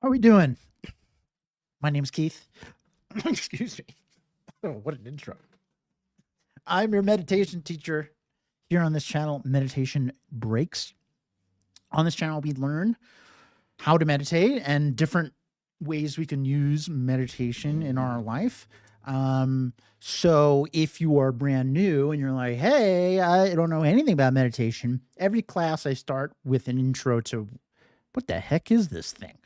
How are we doing? My name's Keith. Excuse me. Oh, what an intro. I'm your meditation teacher here on this channel, Meditation Breaks. On this channel, we learn how to meditate and different ways we can use meditation in our life. So if you are brand new and you're like, hey, I don't know anything about meditation, every class I start with an intro to what the heck is this thing?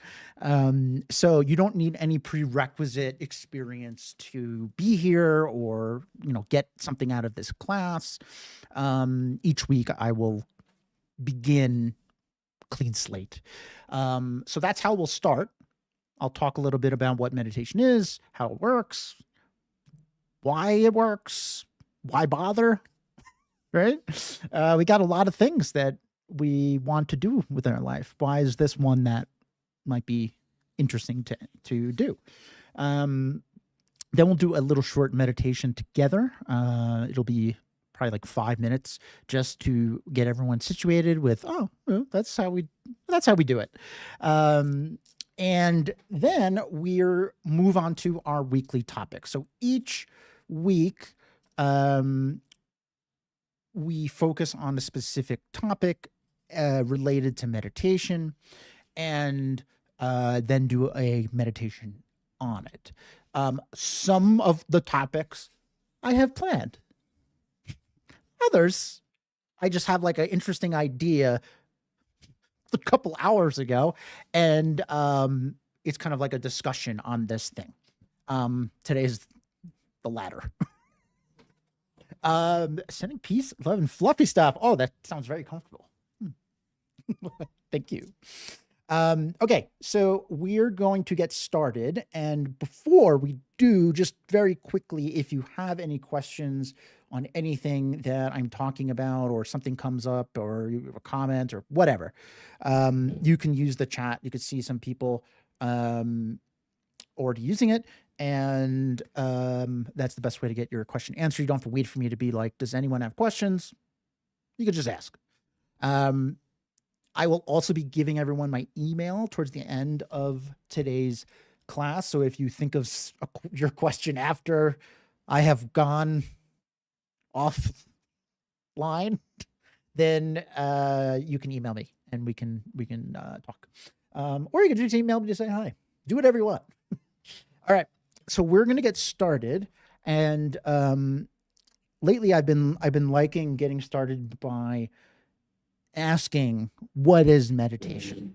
So you don't need any prerequisite experience to be here or, get something out of this class. Each week I will begin clean slate. So that's how we'll start. I'll talk a little bit about what meditation is, how it works, why it works, why bother, right? We got a lot of things that we want to do with our life. Why is this one that might be interesting to do? Then we'll do a little short meditation together. It'll be probably like 5 minutes just to get everyone situated with, that's how we do it. And then we'll move on to our weekly topic. So each week, we focus on a specific topic related to meditation, and then do a meditation on it. Some of the topics I have planned. Others, I just have like an interesting idea a couple hours ago, and it's kind of like a discussion on this thing. Today's the latter. Sending peace, love, and fluffy stuff. Oh, that sounds very comfortable. Thank you. Okay, so we're going to get started. And before we do, just very quickly, if you have any questions on anything that I'm talking about, or something comes up, or you have a comment or whatever, you can use the chat. You could see some people already using it. And that's the best way to get your question answered. You don't have to wait for me to be like, does anyone have questions? You could just ask. I will also be giving everyone my email towards the end of today's class. So if you think of your question after I have gone offline, then you can email me and we can talk. Or you can just email me to say hi. Do whatever you want. All right. So we're going to get started. And lately I've been liking getting started by asking, what is meditation?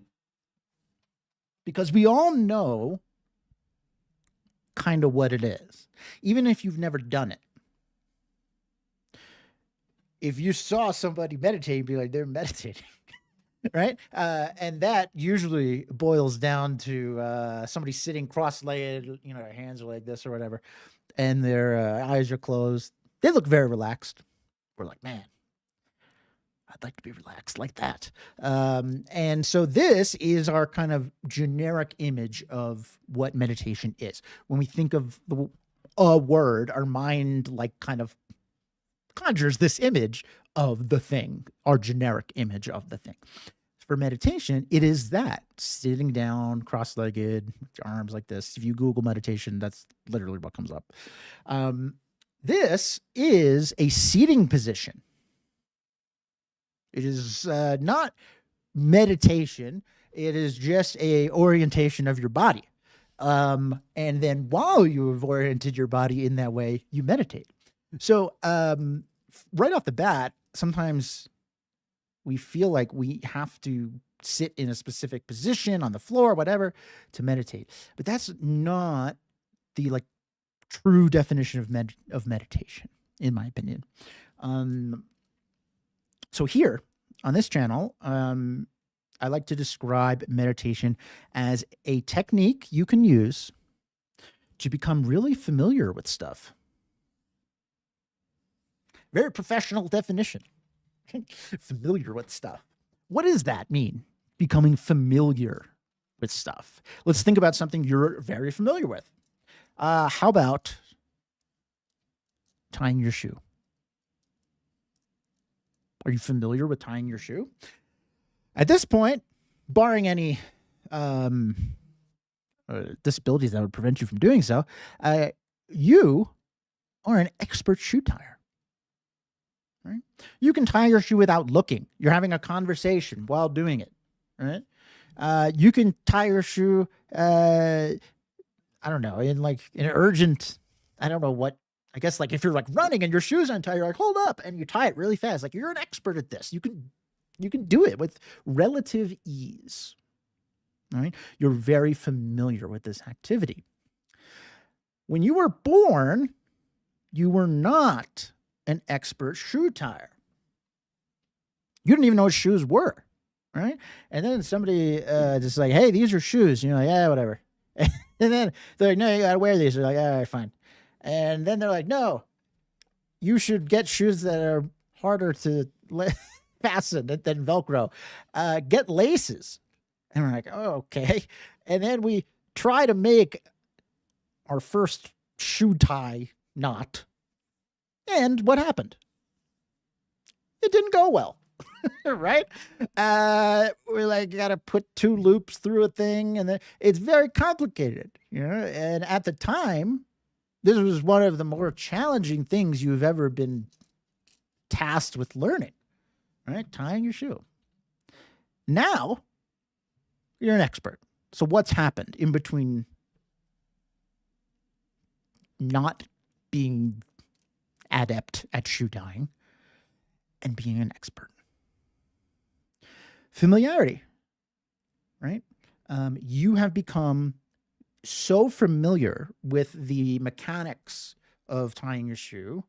Because we all know kind of what it is, even if you've never done it. If you saw somebody meditate, you'd be like, they're meditating, right? And that usually boils down to somebody sitting cross-legged, their hands are like this or whatever, and their eyes are closed. They look very relaxed. We're like, man, I'd like to be relaxed like that. And so this is our kind of generic image of what meditation is. When we think of a word, our mind like kind of conjures this image of the thing, our generic image of the thing. For meditation, it is that sitting down, cross-legged, with your arms like this. If you Google meditation, that's literally what comes up. This is a seating position. It is not meditation. It is just a orientation of your body. And then while you have oriented your body in that way, you meditate. So right off the bat, sometimes we feel like we have to sit in a specific position on the floor, whatever, to meditate. But that's not the true definition of meditation, in my opinion. So here on this channel, I like to describe meditation as a technique you can use to become really familiar with stuff. Very professional definition. Familiar with stuff. What does that mean? Becoming familiar with stuff. Let's think about something you're very familiar with. How about tying your shoe? Are you familiar with tying your shoe? At this point, barring any disabilities that would prevent you from doing so, you are an expert shoe tire. Right? You can tie your shoe without looking. You're having a conversation while doing it. Right? You can tie your shoe. I don't know, in an urgent. I don't know what. I guess if you're running and your shoe's untied, you're like, hold up, and you tie it really fast. You're an expert at this. You can do it with relative ease. All right? You're very familiar with this activity. When you were born, you were not an expert shoe tire. You didn't even know what shoes were, right? And then somebody just hey, these are shoes. You're like, yeah, whatever. And then they're like, no, you got to wear these. You're like, all right, fine. And then they're like, no, you should get shoes that are harder to fasten than Velcro. Get laces. And we're like, oh, okay. And then we try to make our first shoe tie knot. And what happened? It didn't go well, right? We're got to put 2 loops through a thing, and then it's very complicated, And at the time, this was one of the more challenging things you've ever been tasked with learning, right? Tying your shoe. Now, you're an expert. So what's happened in between not being adept at shoe tying and being an expert? Familiarity, right? You have become so familiar with the mechanics of tying your shoe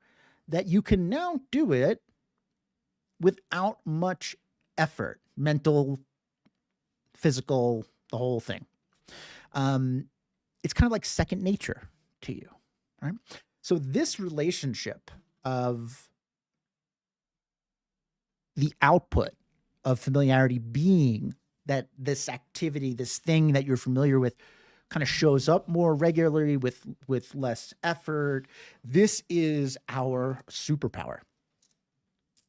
that you can now do it without much effort, mental, physical, the whole thing. It's kind of like second nature to you, right? So this relationship of the output of familiarity being that this activity, this thing that you're familiar with, kind of shows up more regularly with less effort. This is our superpower.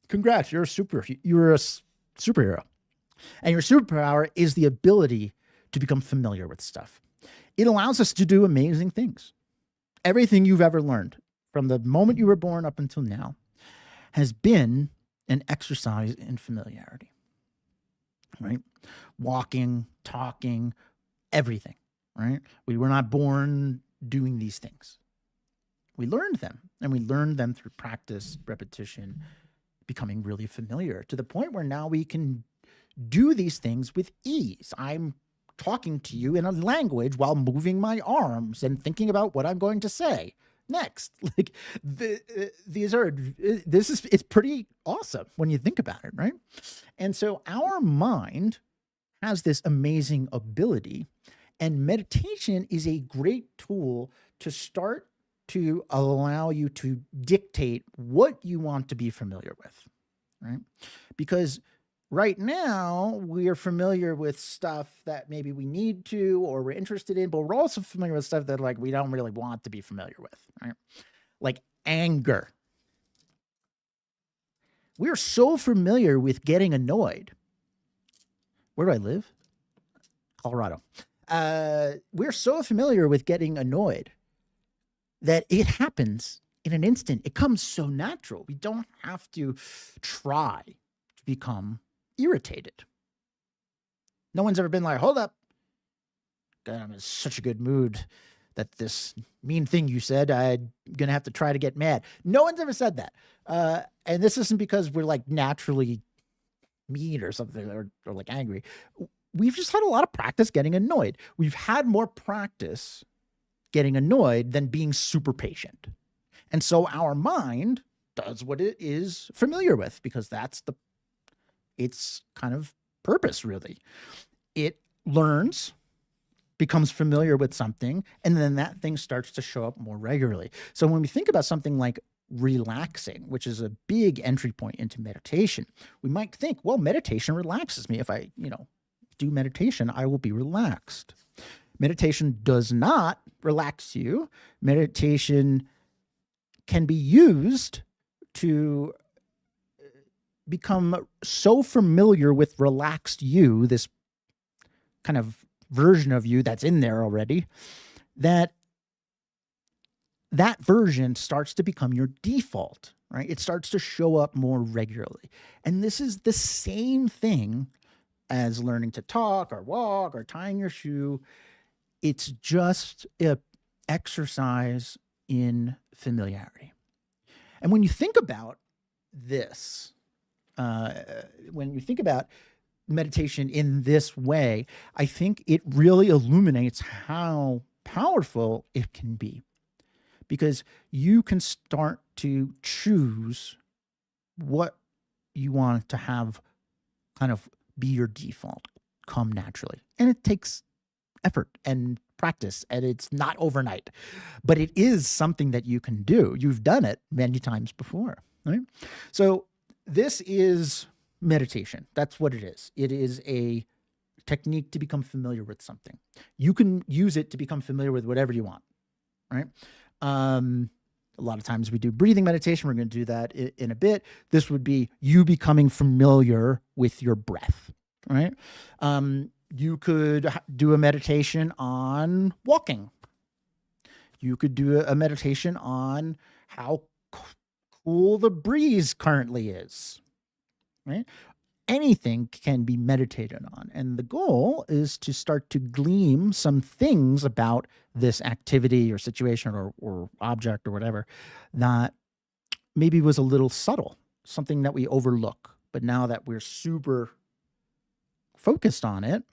Congrats, you're a superhero. And your superpower is the ability to become familiar with stuff. It allows us to do amazing things. Everything you've ever learned from the moment you were born up until now has been an exercise in familiarity, right? Walking, talking, everything, right? We were not born doing these things. We learned them, and we learned them through practice, repetition, becoming really familiar to the point where now we can do these things with ease. I'm talking to you in a language while moving my arms and thinking about what I'm going to say next. It's pretty awesome when you think about it, right? And so our mind has this amazing ability, and meditation is a great tool to start to allow you to dictate what you want to be familiar with, right? Because right now, we are familiar with stuff that maybe we need to or we're interested in, but we're also familiar with stuff that we don't really want to be familiar with, right? Like anger. We're so familiar with getting annoyed. Where do I live? Colorado. We're so familiar with getting annoyed that it happens in an instant. It comes so natural. We don't have to try to become irritated. No one's ever been like, hold up. God, I'm in such a good mood that this mean thing you said, I'm going to have to try to get mad. No one's ever said that. And this isn't because we're naturally mean or something or angry. We've just had a lot of practice getting annoyed. We've had more practice getting annoyed than being super patient. And so our mind does what it is familiar with, because that's its kind of purpose, really. It learns, becomes familiar with something, and then that thing starts to show up more regularly. So when we think about something like relaxing, which is a big entry point into meditation, we might think, well, meditation relaxes me. If I, do meditation, I will be relaxed. Meditation does not relax you. Meditation can be used to become so familiar with relaxed you, this kind of version of you that's in there already, that version starts to become your default, right? It starts to show up more regularly. And this is the same thing as learning to talk or walk or tying your shoe. It's just an exercise in familiarity. And when you think about this, when you think about meditation in this way, I think it really illuminates how powerful it can be, because you can start to choose what you want to have kind of be your default come naturally. And it takes effort and practice, and it's not overnight, but it is something that you can do. You've done it many times before, right? So this is meditation. That's what it is. It is a technique to become familiar with something. You can use it to become familiar with whatever you want, right? A lot of times we do breathing meditation. We're going to do that in a bit. This would be you becoming familiar with your breath, right? You could do a meditation on walking. You could do a meditation on how cool the breeze currently is, right? Anything can be meditated on. And the goal is to start to glean some things about this activity or situation or object or whatever that maybe was a little subtle, something that we overlook. But now that we're super focused on it,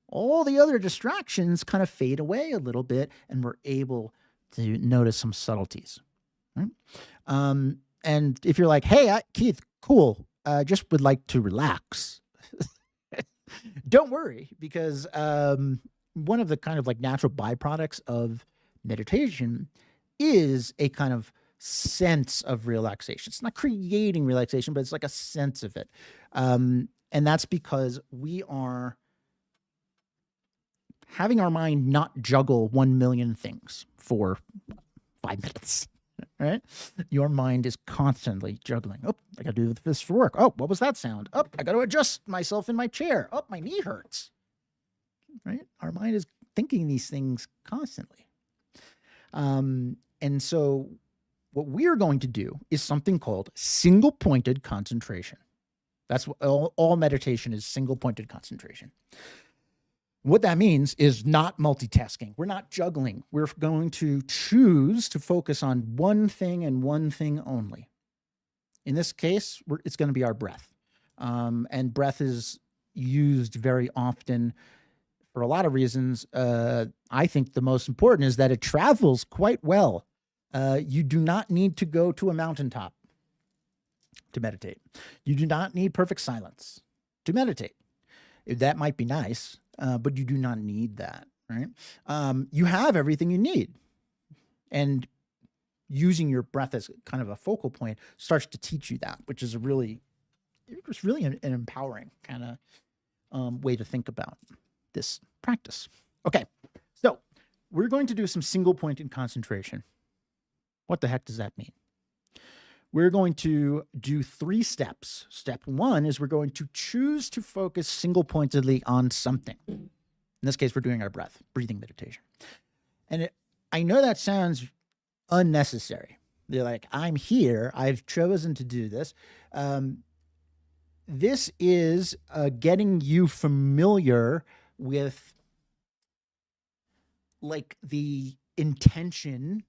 all the other distractions kind of fade away a little bit, and we're able to notice some subtleties. Right? And if you're like, hey, Keith, cool, just would like to relax. Don't worry, because one of the kind of like natural byproducts of meditation is a kind of sense of relaxation. It's not creating relaxation, but it's like a sense of it. And that's because we are having our mind not juggle 1 million things for 5 minutes. Right? Your mind is constantly juggling. Oh, I got to do this for work. Oh, what was that sound? Oh, I got to adjust myself in my chair. Oh, my knee hurts. Right? Our mind is thinking these things constantly. And so what we're going to do is something called single-pointed concentration. That's what all meditation is, single-pointed concentration. What that means is not multitasking. We're not juggling. We're going to choose to focus on one thing and one thing only. In this case, it's going to be our breath. And breath is used very often for a lot of reasons. I think the most important is that it travels quite well. You do not need to go to a mountaintop to meditate. You do not need perfect silence to meditate. That might be nice, but you do not need that, right? You have everything you need. And using your breath as kind of a focal point starts to teach you that, which is really an empowering kind of way to think about this practice. Okay, so we're going to do some single-pointed concentration. What the heck does that mean? We're going to do 3 steps. Step 1 is we're going to choose to focus single-pointedly on something. In this case, we're doing our breathing meditation. And I know that sounds unnecessary. They're like, I'm here. I've chosen to do this. This is getting you familiar with like the intention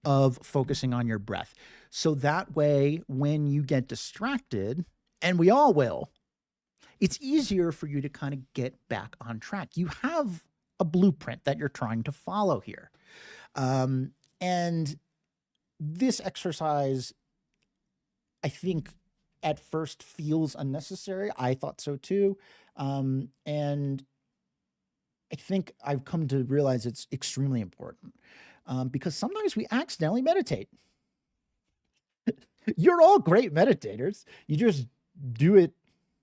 of focusing on your breath. So that way, when you get distracted, and we all will, it's easier for you to kind of get back on track. You have a blueprint that you're trying to follow here. And this exercise, I think, at first feels unnecessary. I thought so too. And I think I've come to realize it's extremely important. Because sometimes we accidentally meditate. You're all great meditators. You just do it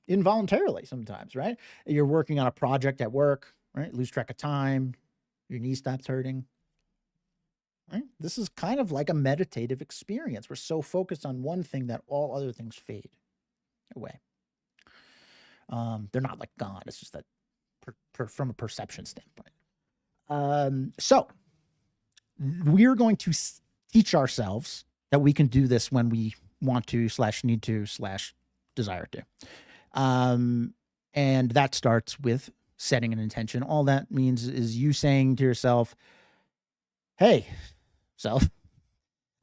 involuntarily sometimes, right? You're working on a project at work, right? Lose track of time. Your knee stops hurting. Right? This is kind of like a meditative experience. We're so focused on one thing that all other things fade away. They're not like gone. It's just that from a perception standpoint. So we're going to teach ourselves that we can do this when we want to / need to / desire to. And that starts with setting an intention. All that means is you saying to yourself, hey, self,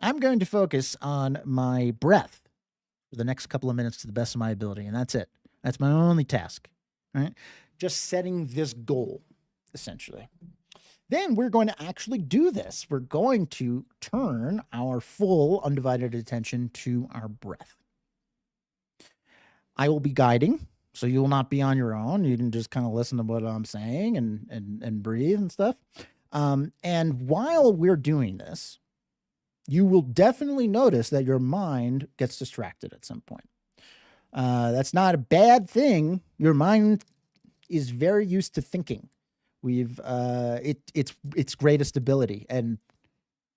I'm going to focus on my breath for the next couple of minutes to the best of my ability. And that's it. That's my only task, right? Just setting this goal, essentially. Then we're going to actually do this. We're going to turn our full undivided attention to our breath. I will be guiding, so you will not be on your own. You can just kind of listen to what I'm saying and breathe and stuff. And while we're doing this, you will definitely notice that your mind gets distracted at some point. That's not a bad thing. Your mind is very used to thinking. It's greatest ability, and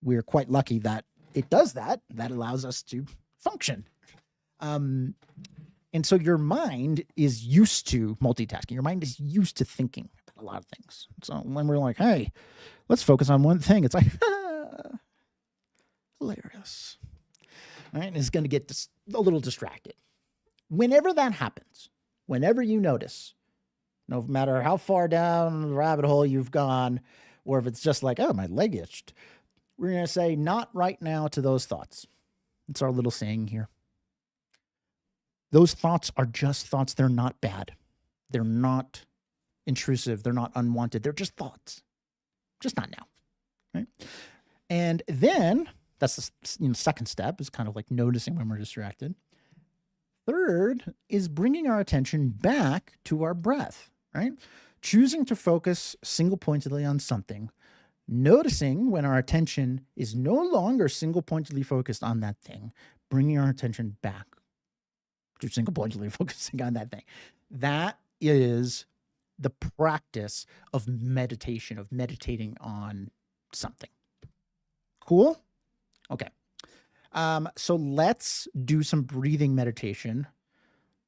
we're quite lucky that it does that. That allows us to function. And so your mind is used to multitasking. Your mind is used to thinking about a lot of things. So when we're like, hey, let's focus on one thing, it's like, hilarious. All right? And it's going to get a little distracted. Whenever that happens, whenever you notice, no matter how far down the rabbit hole you've gone, or if it's just like, oh, my leg itched, we're going to say, not right now to those thoughts. It's our little saying here. Those thoughts are just thoughts. They're not bad. They're not intrusive. They're not unwanted. They're just thoughts. Just not now. Right? And then that's the second step, is kind of like noticing when we're distracted. Third is bringing our attention back to our breath, right? Choosing to focus single-pointedly on something, noticing when our attention is no longer single-pointedly focused on that thing, bringing our attention back to single-pointedly focusing on that thing. That is the practice of meditation, of meditating on something. Cool? Okay. So let's do some breathing meditation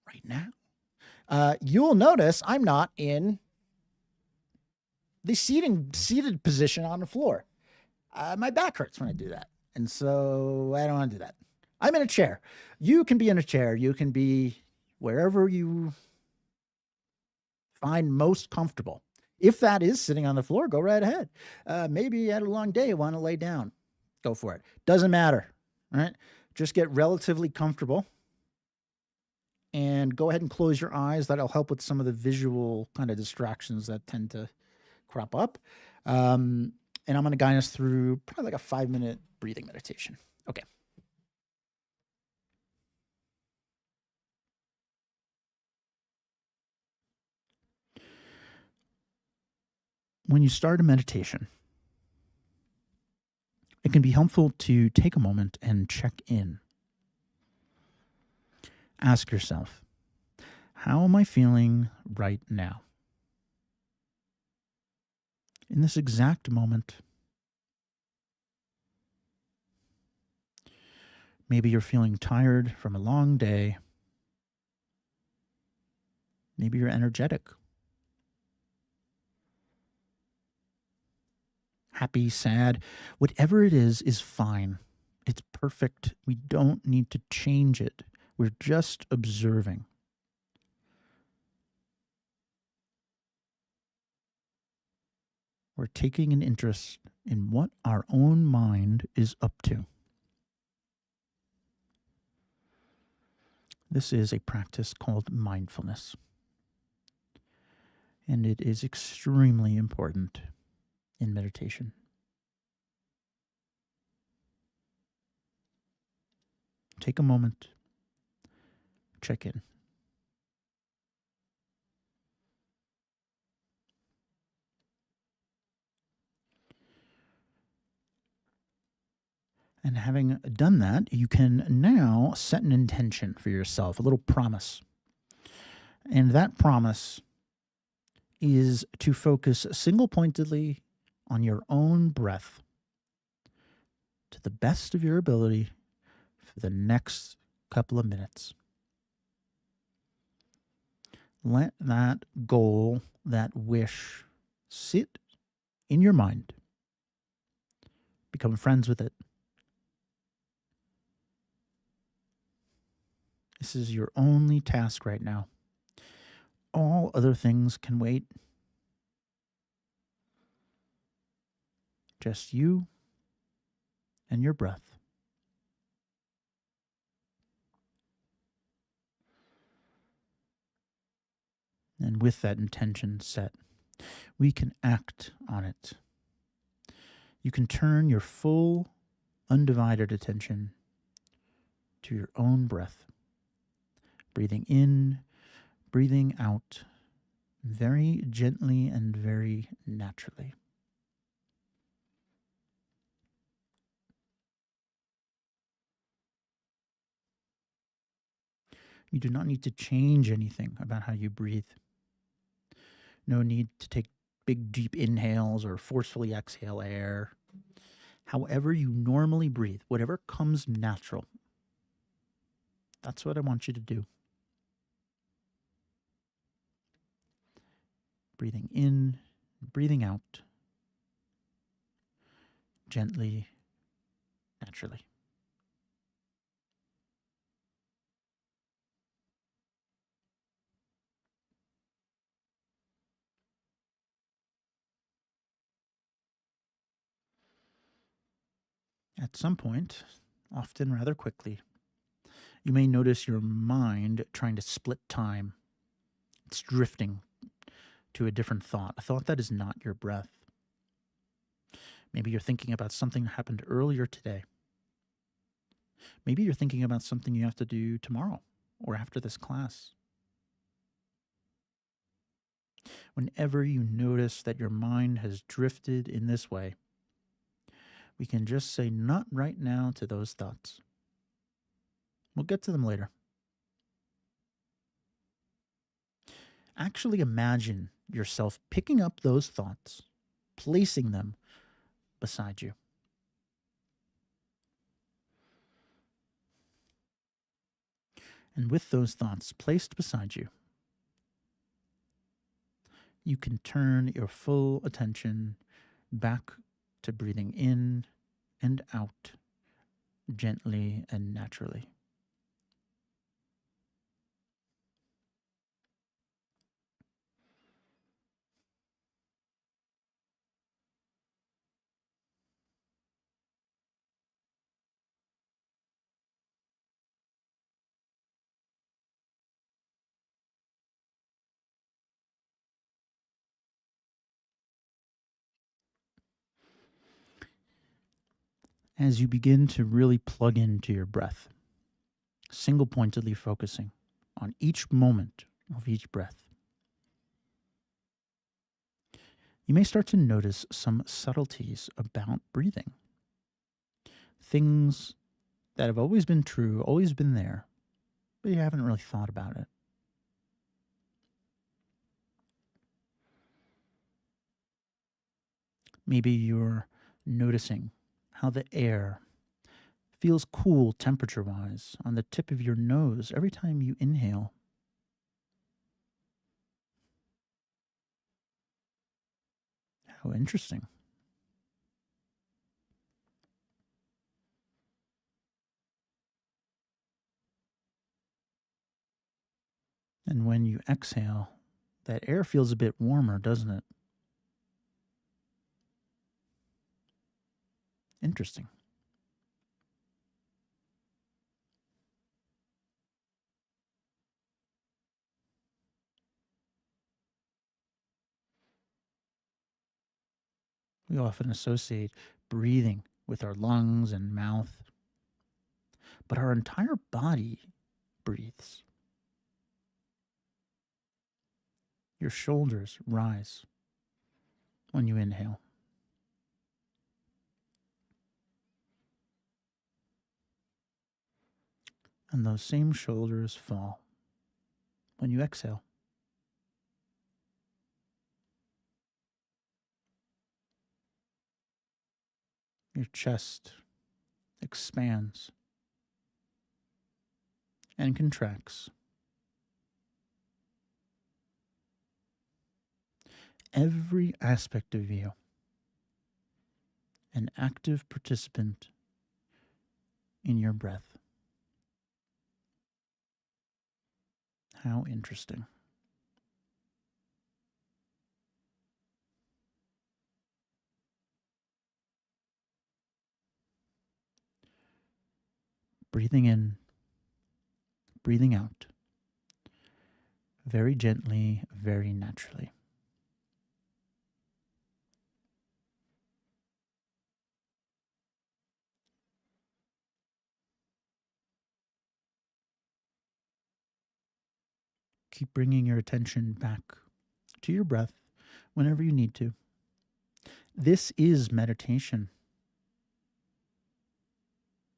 right now. You'll notice I'm not in the seated position on the floor. My back hurts when I do that. And so I don't want to do that. I'm in a chair. You can be in a chair. You can be wherever you find most comfortable. If that is sitting on the floor, go right ahead. Maybe you had a long day, you want to lay down. Go for it. Doesn't matter. Right? Just get relatively comfortable and go ahead and close your eyes. That'll help with some of the visual kind of distractions that tend to crop up. And I'm going to guide us through probably like a 5-minute breathing meditation. Okay. When you start a meditation, it can be helpful to take a moment and check in. Ask yourself, how am I feeling right now? In this exact moment, maybe you're feeling tired from a long day. Maybe you're energetic. Happy, sad, whatever it is fine. It's perfect. We don't need to change it. We're just observing. We're taking an interest in what our own mind is up to. This is a practice called mindfulness. And it is extremely important in meditation. Take a moment, check in. And having done that, you can now set an intention for yourself, a little promise. And that promise is to focus single-pointedly on your own breath to the best of your ability for the next couple of minutes. Let that goal that wish sit in your mind. Become friends with it. This is your only task right now. All other things can wait. Just you and your breath. And with that intention set, we can act on it. You can turn your full, undivided attention to your own breath. Breathing in, breathing out, very gently and very naturally. You do not need to change anything about how you breathe. No need to take big, deep inhales or forcefully exhale air. However you normally breathe, whatever comes natural, that's what I want you to do. Breathing in, breathing out, gently, naturally. At some point, often rather quickly, you may notice your mind trying to split time. It's drifting to a different thought, a thought that is not your breath. Maybe you're thinking about something that happened earlier today. Maybe you're thinking about something you have to do tomorrow or after this class. Whenever you notice that your mind has drifted in this way, we can just say not right now to those thoughts. We'll get to them later. Actually imagine yourself picking up those thoughts, placing them beside you. And with those thoughts placed beside you, you can turn your full attention back to breathing in and out gently and naturally. As you begin to really plug into your breath, single pointedly focusing on each moment of each breath, you may start to notice some subtleties about breathing. Things that have always been true, always been there, but you haven't really thought about it. Maybe you're noticing how the air feels cool temperature-wise on the tip of your nose every time you inhale. How interesting. And when you exhale, that air feels a bit warmer, doesn't it? Interesting. We often associate breathing with our lungs and mouth, but our entire body breathes. Your shoulders rise when you inhale. And those same shoulders fall when you exhale. Your chest expands and contracts. every aspect of you an active participant in your breath. How interesting. Breathing in, breathing out. Very gently, very naturally. Keep bringing your attention back to your breath whenever you need to. This is meditation.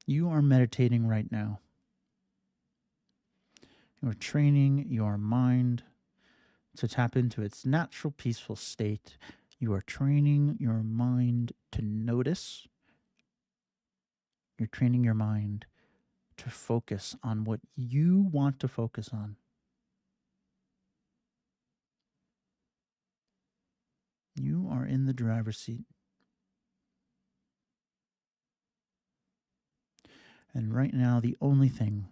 You are meditating right now. You are training your mind to tap into its natural, peaceful state. You are training your mind to notice. You're training your mind to focus on what you want to focus on. You are in the driver's seat. And right now, the only thing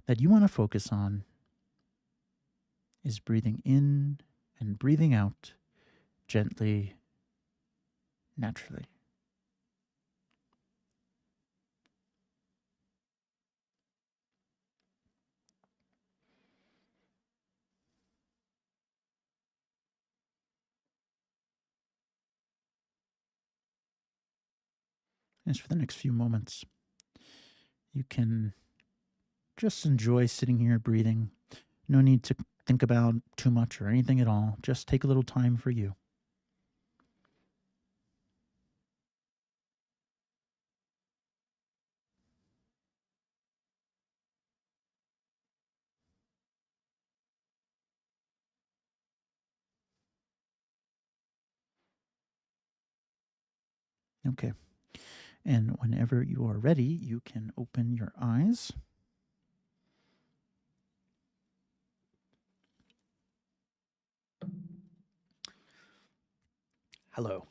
that you want to focus on is breathing in and breathing out gently, naturally. Just for the next few moments, you can just enjoy sitting here breathing. No need to think about too much or anything at all. Just take a little time for you. Okay. And whenever you are ready, you can open your eyes. Hello.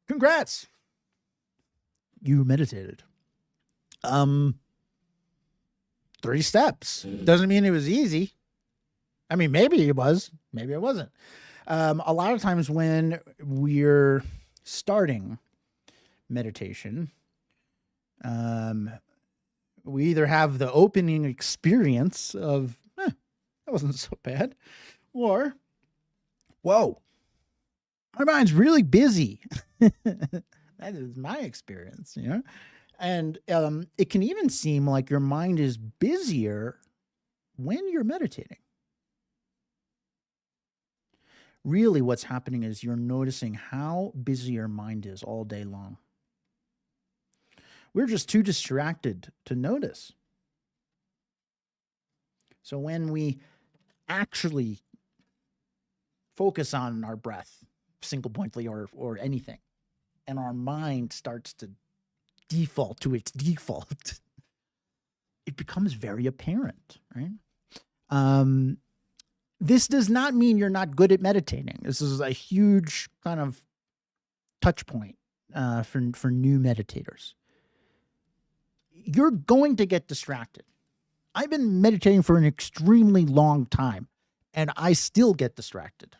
Congrats. You meditated. 3 steps. Doesn't mean it was easy. I mean, maybe it was, maybe it wasn't. A lot of times when we're starting meditation, we either have the opening experience of, that wasn't so bad, or, whoa, my mind's really busy. That is my experience, you know? And it can even seem like your mind is busier when you're meditating. Really, what's happening is you're noticing how busy your mind is all day long. We're just too distracted to notice. So when we actually focus on our breath, single pointedly or anything, and our mind starts to default to its default, it becomes very apparent, right? This does not mean you're not good at meditating. This is a huge kind of touch point for new meditators. You're going to get distracted. I've been meditating for an extremely long time, and I still get distracted.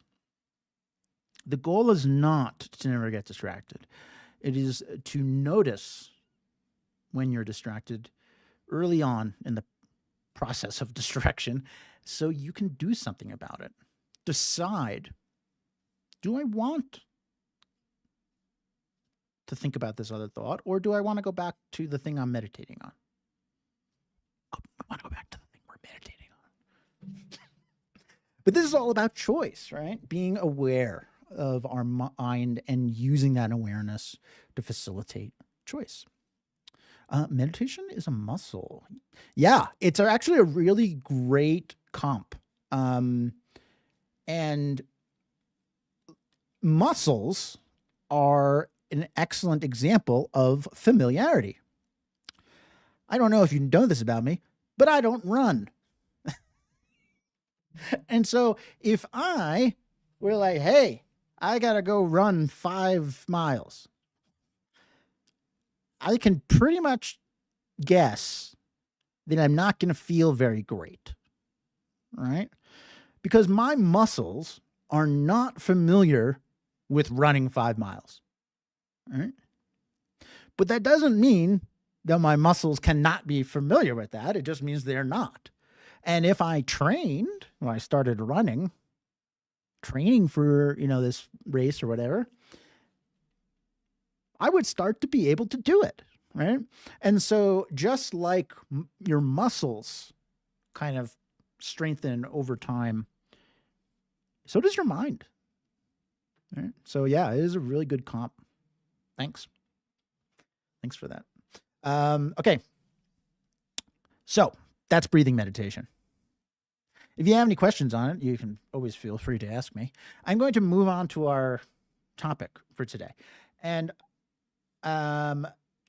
The goal is not to never get distracted. It is to notice when you're distracted early on in the process of distraction so you can do something about it. Decide, do I want to think about this other thought, or do I want to go back to the thing I'm meditating on? I want to go back to the thing we're meditating on. But this is all about choice, right? Being aware of our mind and using that awareness to facilitate choice. Meditation is a muscle. Yeah, it's actually a really great comp. And muscles are an excellent example of familiarity. I don't know if you know this about me, but I don't run. And so if I we're like, hey, I got to go run 5 miles. I can pretty much guess that I'm not going to feel very great, right? Because my muscles are not familiar with running 5 miles, right? But that doesn't mean that my muscles cannot be familiar with that. It just means they're not. And if I trained, when I started running, training for, this race or whatever, I would start to be able to do it, right? And so just like your muscles kind of strengthen over time, so does your mind. Right? So yeah, it is a really good comp. Thanks for that. Okay. So that's breathing meditation. If you have any questions on it, you can always feel free to ask me. I'm going to move on to our topic for today. And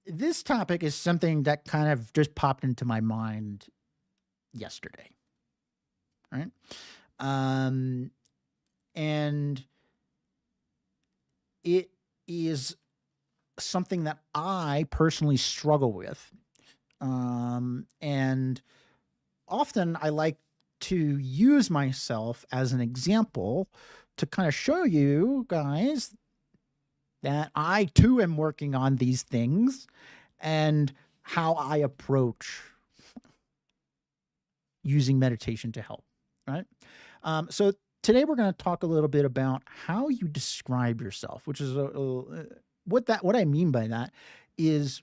this topic is something that kind of just popped into my mind yesterday. Right? And it is something that I personally struggle with. And often I like to use myself as an example to kind of show you guys that I too am working on these things and how I approach using meditation to help, right? So today we're going to talk a little bit about how you describe yourself, which is what I mean by that is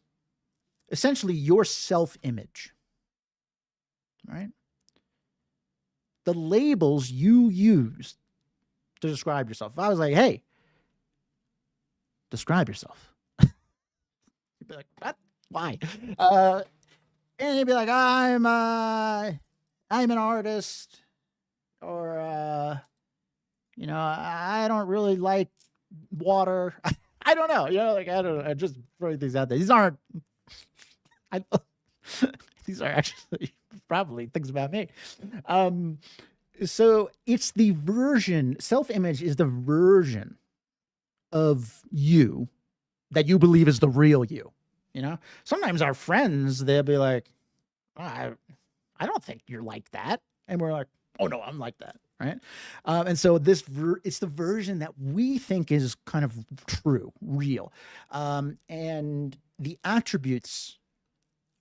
essentially your self-image, right? The labels you use to describe yourself. If I was like, hey, describe yourself, you'd be like, what? Why? And you'd be like, I'm an artist, or I don't really like water. I don't know. I'm just throwing things out there. These aren't. These are actually probably things about me. So it's the version. Self-image is the version of you that you believe is the real you. Sometimes our friends, they'll be like, I don't think you're like that, and we're like, oh no, I'm like that, right? And so it's the version that we think is kind of true, real, and the attributes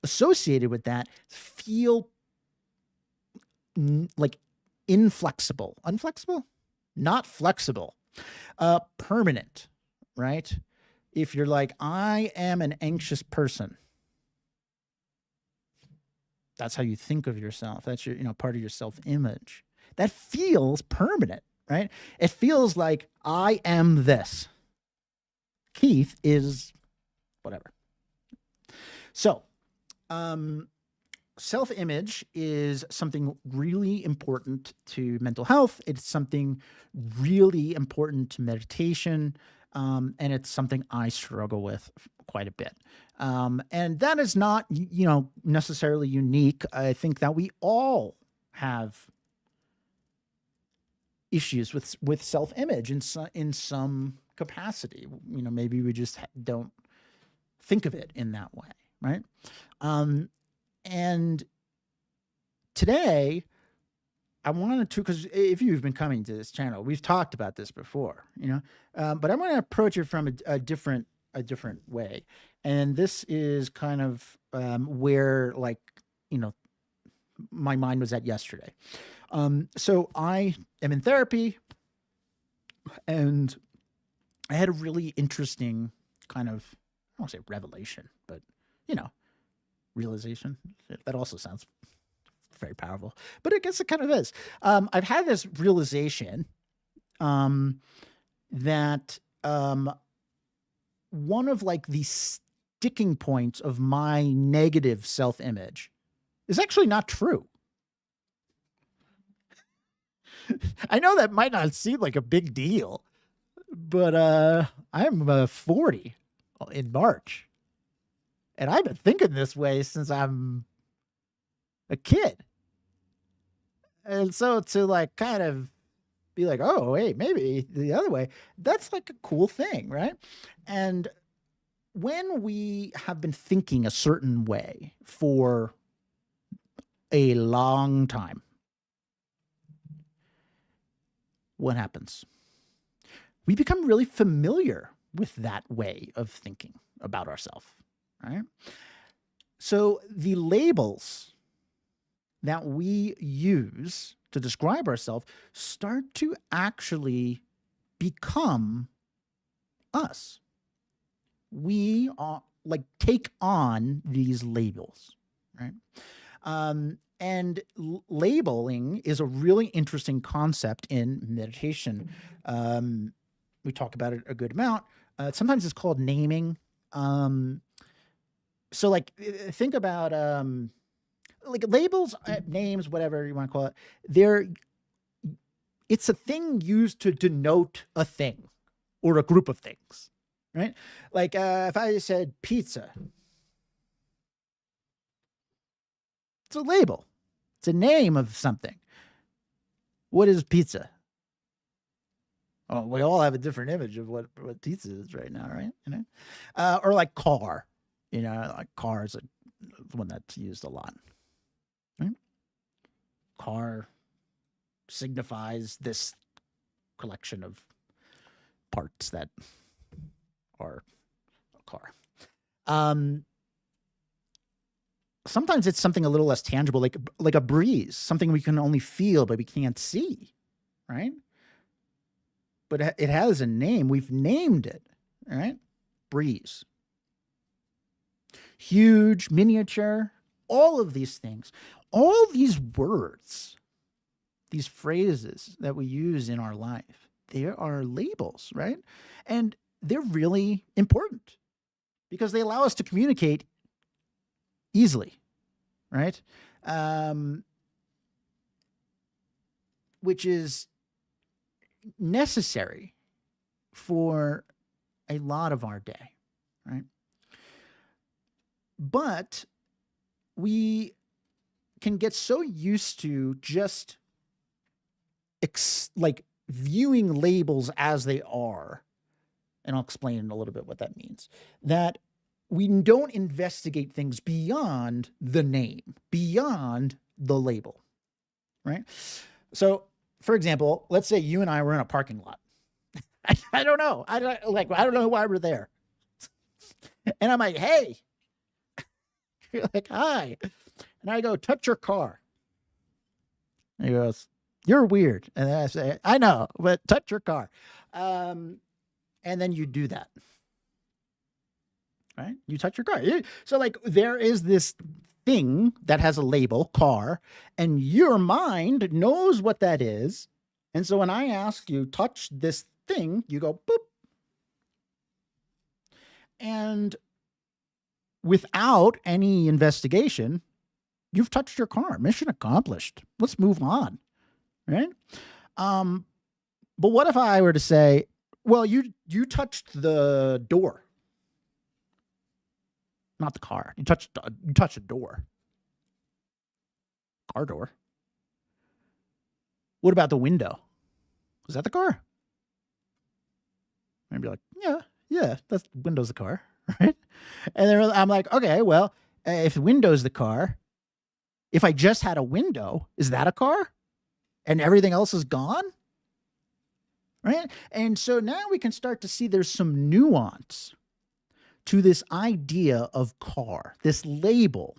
associated with that feel like unflexible, not flexible, permanent, right? If you're like, I am an anxious person, that's how you think of yourself. That's your, part of your self-image. That feels permanent, right? It feels like I am this. Keith is whatever. So, self-image is something really important to mental health. It's something really important to meditation. And it's something I struggle with quite a bit. And that is not, necessarily unique. I think that we all have issues with self-image in some capacity. Maybe we just don't think of it in that way, right? And today I wanted to, because if you've been coming to this channel, we've talked about this before, but I'm going to approach it from a different way. And this is kind of where, like, my mind was at yesterday. So I am in therapy, and I had a really interesting kind of, I don't want to say revelation, but, realization. That also sounds very powerful, but I guess it kind of is. I've had this realization that one of like the sticking points of my negative self-image is actually not true. I know that might not seem like a big deal, but I'm 40 in March, and I've been thinking this way since I'm a kid. And so to like kind of be like, oh, wait, maybe the other way. That's like a cool thing, right? And when we have been thinking a certain way for a long time, what happens? We become really familiar with that way of thinking about ourselves, right? So the labels that we use to describe ourselves start to actually become us. We are like take on these labels, right? And labeling is a really interesting concept in meditation. We talk about it a good amount. Sometimes it's called naming. So like think about like labels, names, whatever you want to call it. It's a thing used to denote a thing or a group of things, right? Like if I said pizza, it's a label. It's a name of something. What is pizza? Oh, we all have a different image of what pizza is right now, right? You know, or like car. You know, like car is the one that's used a lot. Right? Car signifies this collection of parts that are a car. Sometimes it's something a little less tangible, like a breeze, something we can only feel but we can't see, right? But it has a name. We've named it, right? Breeze. Huge, miniature, all of these things, all these words, these phrases that we use in our life, they are labels, right? And they're really important because they allow us to communicate easily, right? Which is necessary for a lot of our day, right? But we can get so used to just like viewing labels as they are, and I'll explain in a little bit what that means, that we don't investigate things beyond the name, beyond the label, right? So, for example, let's say you and I were in a parking lot. I don't know. I don't know why we're there. And I'm like, hey. You're like, hi. And I go, touch your car. And he goes, you're weird. And then I say, I know, but touch your car. And then you do that. Right? You touch your car. So like there is this thing that has a label, car, and your mind knows what that is. And so when I ask you, touch this thing, you go, boop. And without any investigation, you've touched your car. Mission accomplished. Let's move on. Right? But what if I were to say, well, you touched the door. Not the car. You touched a door. Car door. What about the window? Was that the car? I'd be like, yeah, that's window's the car, right? And then I'm like, okay, well, if the window's the car, if I just had a window, is that a car? And everything else is gone? Right? And so now we can start to see there's some nuance to this idea of car, this label,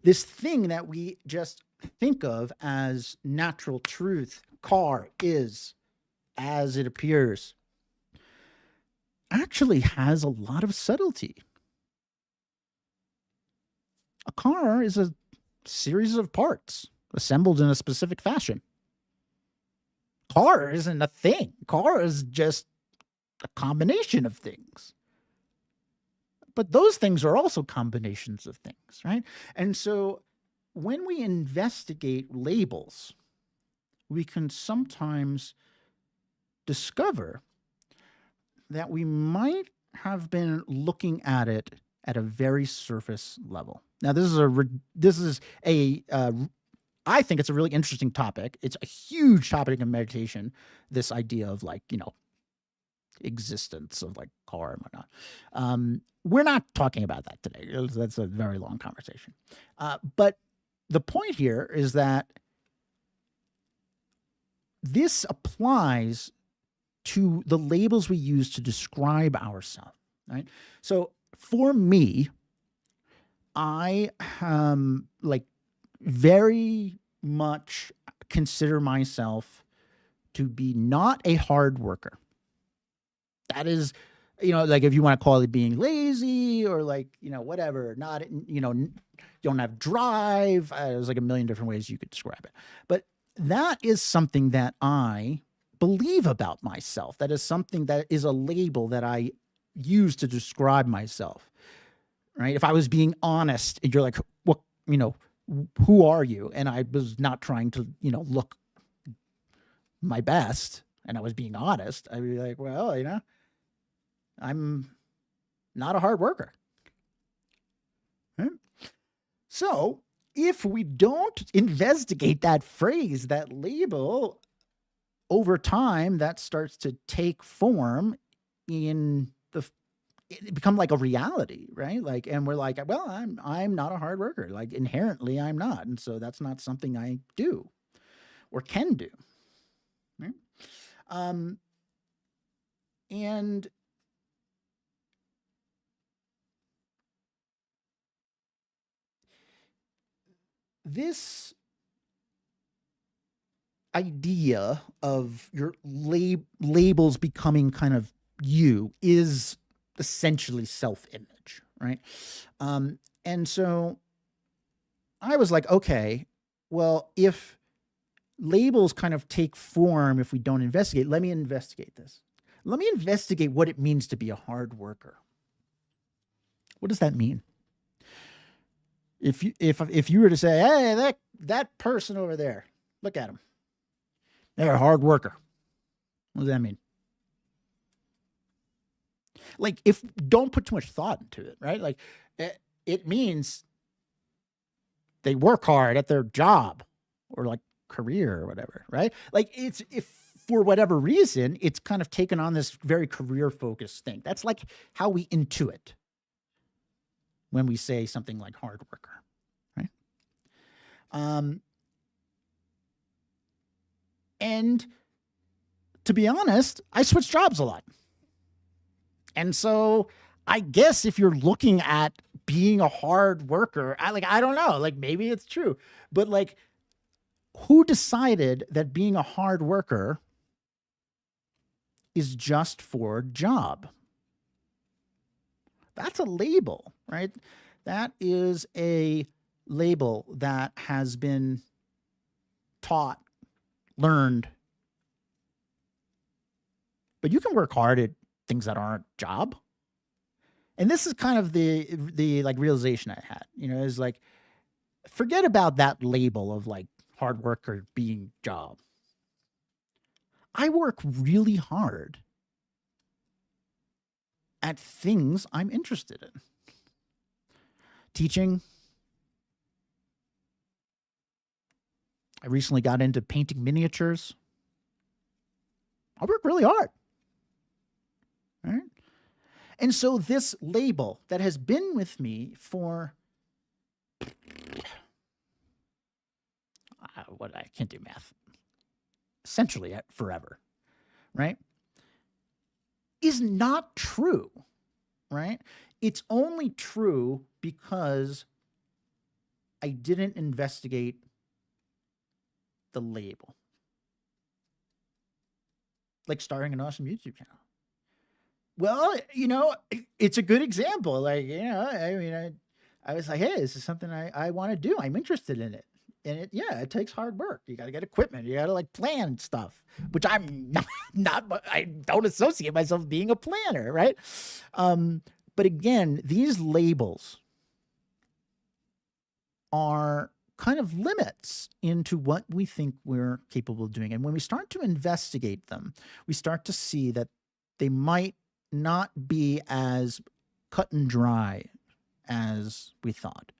this thing that we just think of as natural truth. Car is as it appears. Actually has a lot of subtlety. A car is a series of parts assembled in a specific fashion. Car isn't a thing. Car is just a combination of things. But those things are also combinations of things, right? And so when we investigate labels, we can sometimes discover that we might have been looking at it at a very surface level. Now, this is a I think it's a really interesting topic. It's a huge topic in meditation, this idea of like, existence of like car and whatnot. We're not talking about that today. That's a very long conversation. But the point here is that this applies to the labels we use to describe ourselves, right? So for me, I like very much consider myself to be not a hard worker. That is, like if you want to call it being lazy or like, whatever, not, don't have drive. There's like a million different ways you could describe it. But that is something that I believe about myself. That is something that is a label that I use to describe myself, right? If I was being honest and you're like, what, who are you? And I was not trying to, look my best and I was being honest, I'd be like, well, I'm not a hard worker. Right? So if we don't investigate that phrase, that label, over time, that starts to take form it become like a reality, right? Like, and we're like, well, I'm not a hard worker. Like inherently, I'm not, and so that's not something I do or can do. Right? And this idea of your labels becoming kind of you is essentially self-image, right? And so I was like, okay, well, if labels kind of take form if we don't investigate, let me investigate this. Let me investigate what it means to be a hard worker. What does that mean? If you were to say, hey, that person over there, look at him. They're a hard worker. What does that mean? Like, don't put too much thought into it, right? Like, it means they work hard at their job or like career or whatever, right? Like, if for whatever reason, it's kind of taken on this very career focused thing. That's like how we intuit when we say something like hard worker, right? And to be honest, I switch jobs a lot. And so I guess if you're looking at being a hard worker, I don't know, like maybe it's true, but like who decided that being a hard worker is just for a job? That's a label, right? That is a label that has been taught, learned. But you can work hard at things that aren't job. And this is kind of the like realization I had, is like, forget about that label of like hard work or being job. I work really hard at things I'm interested in. Teaching. I recently got into painting miniatures. I work really hard. All right. And so this label that has been with me for I can't do math. Essentially forever, right? Is not true, right? It's only true because I didn't investigate the label. Like starting an awesome YouTube channel. Well, it's a good example. Like, I was like, hey, this is something I want to do. I'm interested in it. And it takes hard work. You got to get equipment. You got to like plan stuff, which I'm not, I don't associate myself with being a planner, right? But again, these labels are kind of limits into what we think we're capable of doing. And when we start to investigate them, we start to see that they might not be as cut and dry as we thought.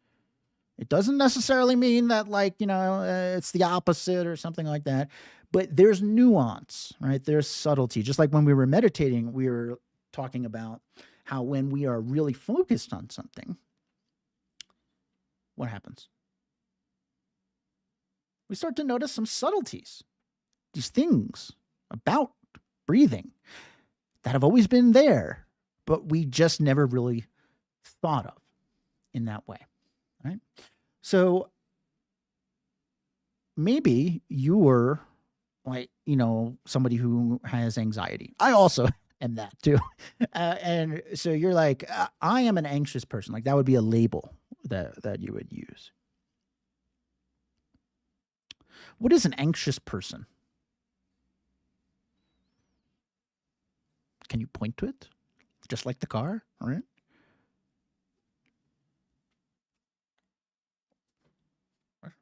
It doesn't necessarily mean that, like, it's the opposite or something like that, but there's nuance, right? There's subtlety. Just like when we were meditating, we were talking about how when we are really focused on something, what happens? We start to notice some subtleties, these things about breathing that have always been there, but we just never really thought of in that way, right? So maybe you're like, somebody who has anxiety. I also am that too. And so you're like, I am an anxious person. Like that would be a label that you would use. What is an anxious person? Can you point to it? Just like the car, all right?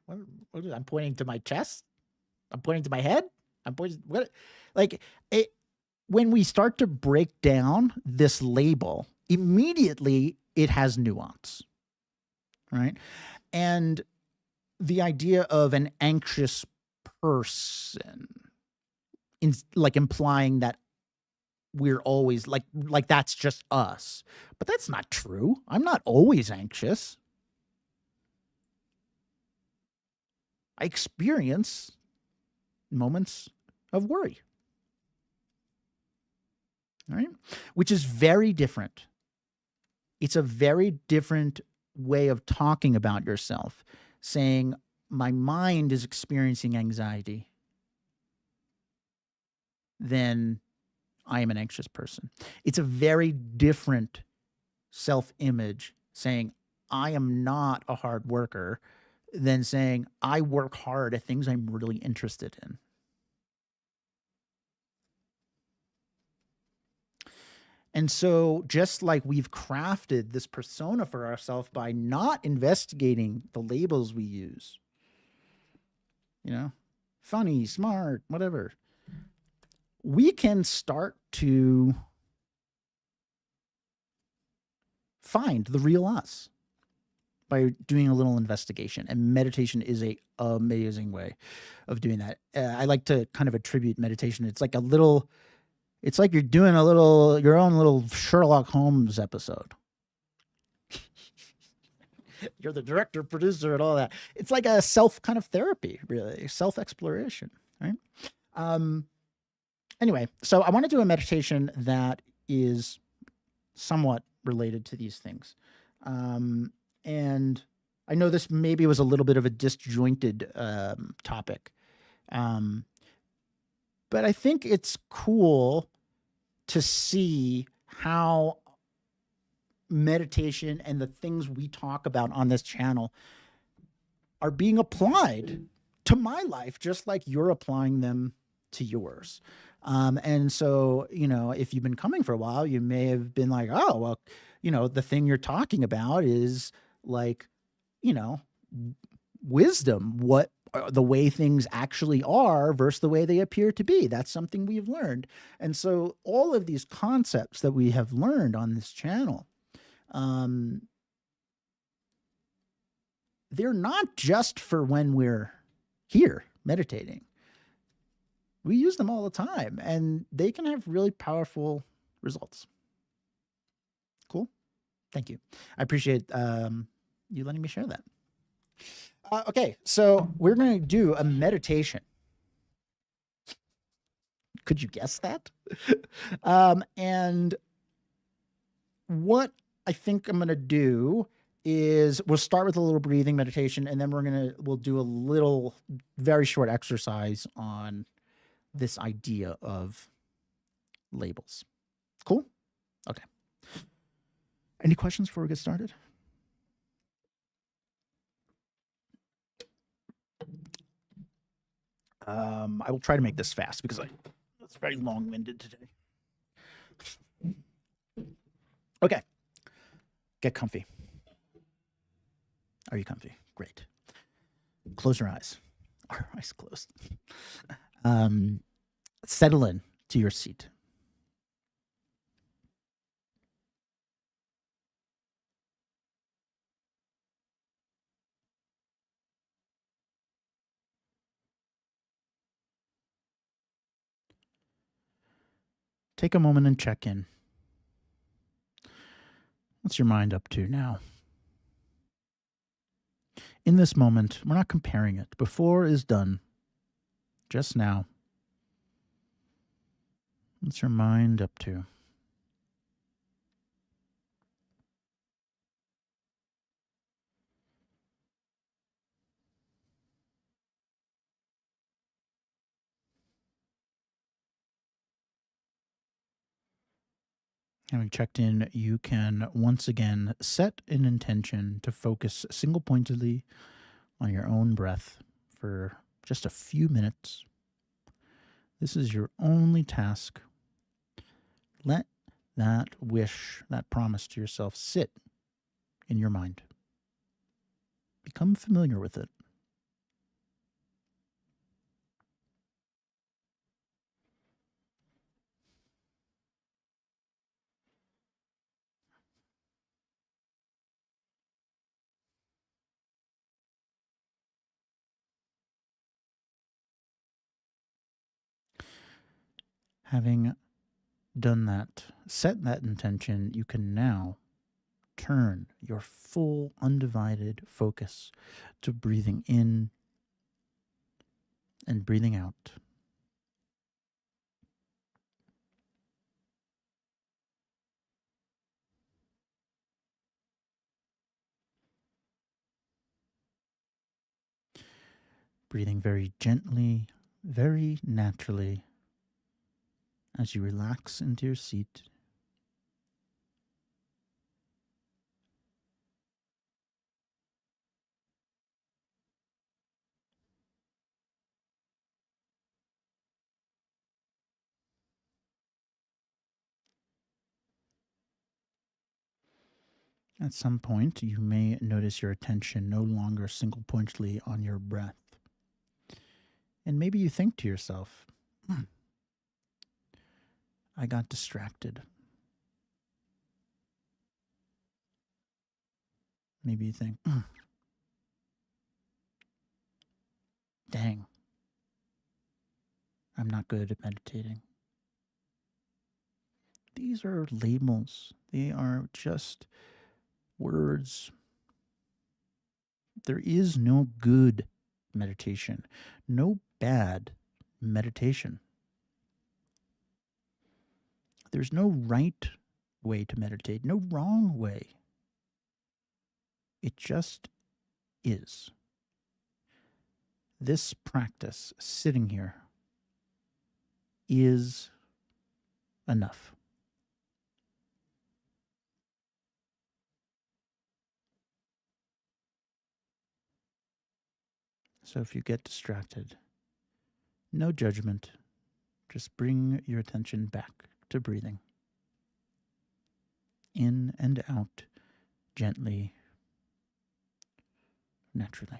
I'm pointing to my chest. I'm pointing to my head. I'm pointing. What? Like it. When we start to break down this label, immediately it has nuance, right? And the idea of an anxious person, like implying that we're always like that's just us, but that's not true. I'm not always anxious. I experience moments of worry, right? Which is very different. It's a very different way of talking about yourself, saying, my mind is experiencing anxiety, than I am an anxious person. It's a very different self image saying, I am not a hard worker, than saying, I work hard at things I'm really interested in. And so, just like we've crafted this persona for ourselves by not investigating the labels we use, funny, smart, whatever, we can start to find the real us by doing a little investigation. And meditation is a amazing way of doing that. I like to kind of attribute meditation. It's like you're doing your own little Sherlock Holmes episode. You're the director, producer, and all that. It's like a self kind of therapy, really, self exploration, right? Anyway, so I want to do a meditation that is somewhat related to these things. And I know this maybe was a little bit of a disjointed topic, but I think it's cool to see how meditation and the things we talk about on this channel are being applied to my life, just like you're applying them to yours. And so, if you've been coming for a while, you may have been like, oh, well, the thing you're talking about is like, wisdom, what the way things actually are versus the way they appear to be. That's something we've learned. And so all of these concepts that we have learned on this channel, they're not just for when we're here meditating. We use them all the time, and they can have really powerful results. Cool. Thank you. I appreciate you letting me share that. Okay, so we're going to do a meditation. Could you guess that? And what I think I'm going to do is we'll start with a little breathing meditation, and then we'll do a little very short exercise on this idea of labels. Cool? Okay. Any questions before we get started? I will try to make this fast because it's very long-winded today. Okay. Get comfy. Are you comfy? Great. Close your eyes. Our eyes closed. Settle in to your seat. take a moment and check in. What's your mind up to now? In this moment, we're not comparing it. Before is done. Just now. What's your mind up to? Having checked in, you can once again set an intention to focus single pointedly on your own breath for just a few minutes. This is your only task. Let that wish, that promise to yourself sit in your mind. Become familiar with it. Having done that, set that intention, you can now turn your full undivided focus to breathing in and breathing out. Breathing very gently, very naturally as you relax into your seat. At some point, you may notice your attention no longer single pointedly on your breath. And maybe you think to yourself, I got distracted. Maybe you think, dang, I'm not good at meditating. These are labels. They are just words. There is no good meditation, no bad meditation. There's no right way to meditate, no wrong way. It just is. This practice, sitting here, is enough. So if you get distracted, no judgment, just bring your attention back to breathing. In and out, gently, naturally.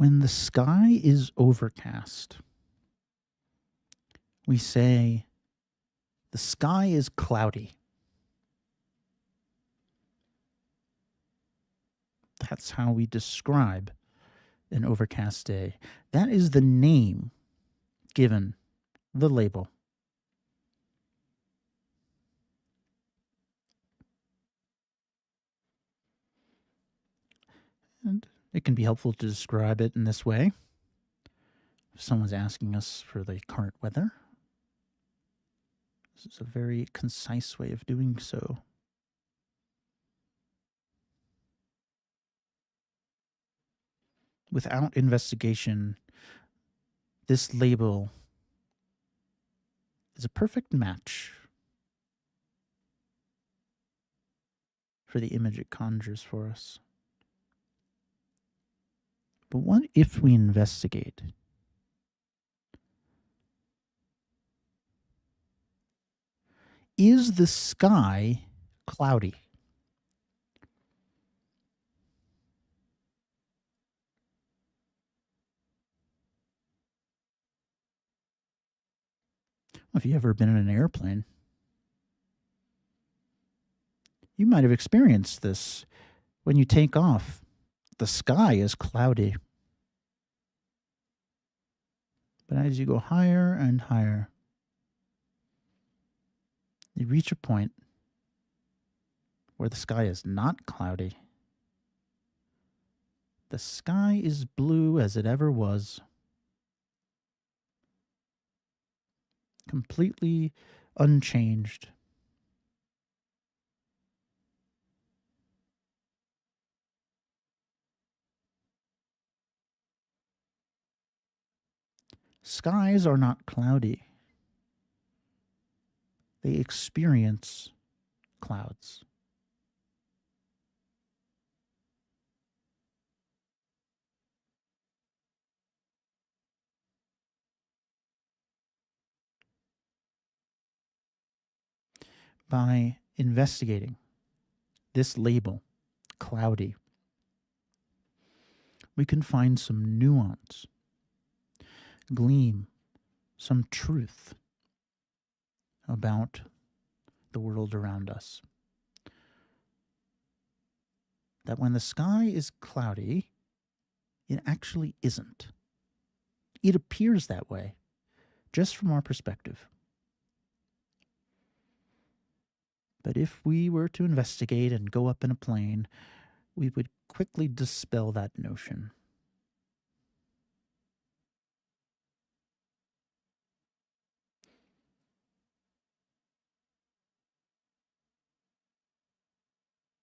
When the sky is overcast, we say, the sky is cloudy. That's how we describe an overcast day. That is the name given, the label. And it can be helpful to describe it in this way. If someone's asking us for the current weather, this is a very concise way of doing so. Without investigation, this label is a perfect match for the image it conjures for us. But what if we investigate? Is the sky cloudy? If you ever been in an airplane, you might have experienced this. When you take off, the sky is cloudy. But as you go higher and higher, you reach a point where the sky is not cloudy. The sky is blue as it ever was, completely unchanged. Skies are not cloudy. They experience clouds. By investigating this label, cloudy, we can find some nuance, glean some truth about the world around us. That when the sky is cloudy, it actually isn't. It appears that way, just from our perspective. But if we were to investigate and go up in a plane, we would quickly dispel that notion.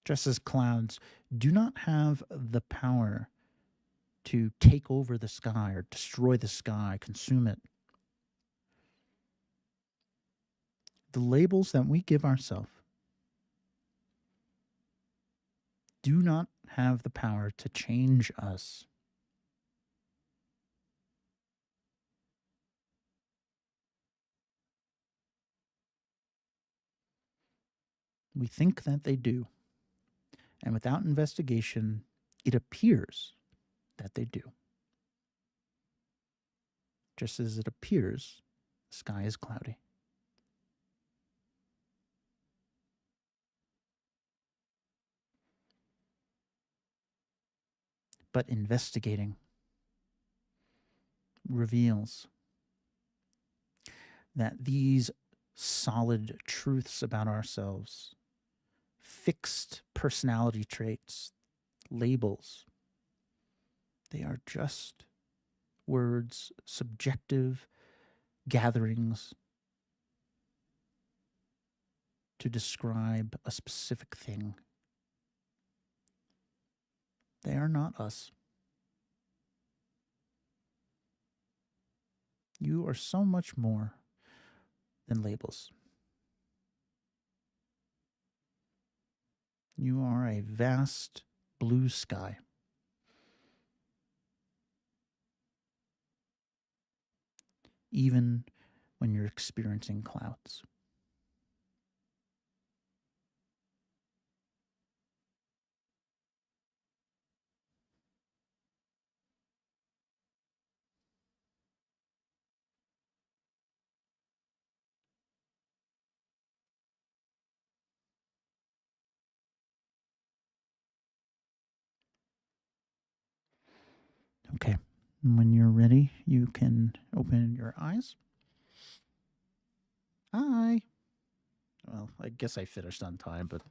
Just as clouds do not have the power to take over the sky or destroy the sky, consume it, the labels that we give ourselves do not have the power to change us. We think that they do. And without investigation, it appears that they do. Just as it appears the sky is cloudy. But investigating reveals that these solid truths about ourselves, fixed personality traits, labels, they are just words, subjective gatherings to describe a specific thing. They are not us. You are so much more than labels. You are a vast blue sky. Even when you're experiencing clouds. Okay. When you're ready, you can open your eyes. Hi. Well, I guess I finished on time, but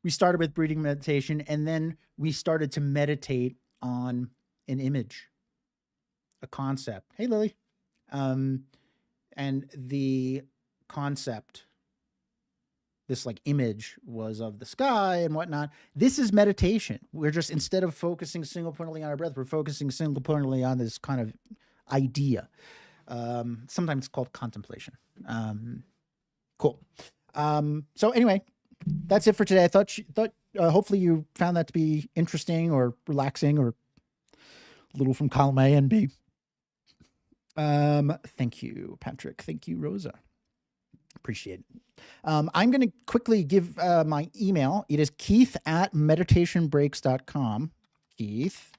we started with breathing meditation and then we started to meditate on an image, a concept. Hey, Lily. And the concept, this like image was of the sky and whatnot. This is meditation. We're just, instead of focusing single pointedly on our breath, we're focusing single pointedly on this kind of idea. Sometimes it's called contemplation. Cool. So anyway, that's it for today. I thought hopefully you found that to be interesting or relaxing or a little from column A and B. Thank you, Patrick. Thank you, Rosa. Appreciate it. I'm going to quickly give my email. It is keith@meditationbreaks.com. Keith,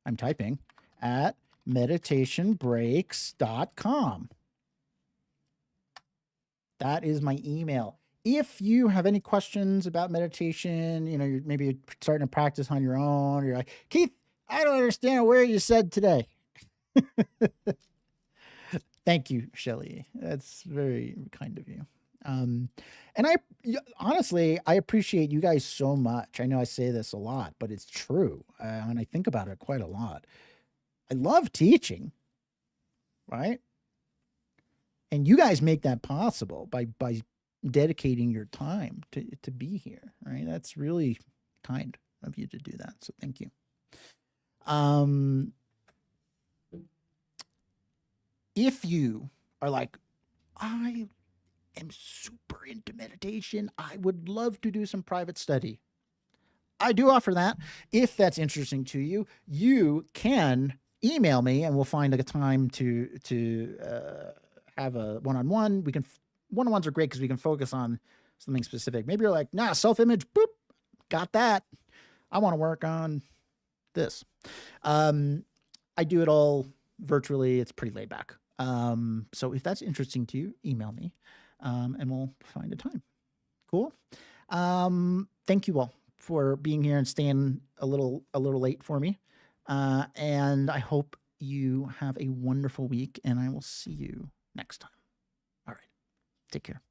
I'm typing, at meditationbreaks.com. That is my email. If you have any questions about meditation, you're maybe starting to practice on your own, you're like, Keith, I don't understand where you said today. Thank you, Shelley. That's very kind of you. And honestly, I appreciate you guys so much. I know I say this a lot, but it's true. And I think about it quite a lot. I love teaching, right? And you guys make that possible by dedicating your time to be here, right? That's really kind of you to do that. So thank you. If you are like, I am super into meditation, I would love to do some private study, I do offer that. If that's interesting to you, you can email me and we'll find a time to have a one-on-one. One-on-ones are great because we can focus on something specific. Maybe you're like, nah, self-image, boop, got that. I want to work on this. I do it all virtually. It's pretty laid back. So if that's interesting to you, email me, and we'll find a time. Cool. Thank you all for being here and staying a little late for me. And I hope you have a wonderful week, and I will see you next time. All right. Take care.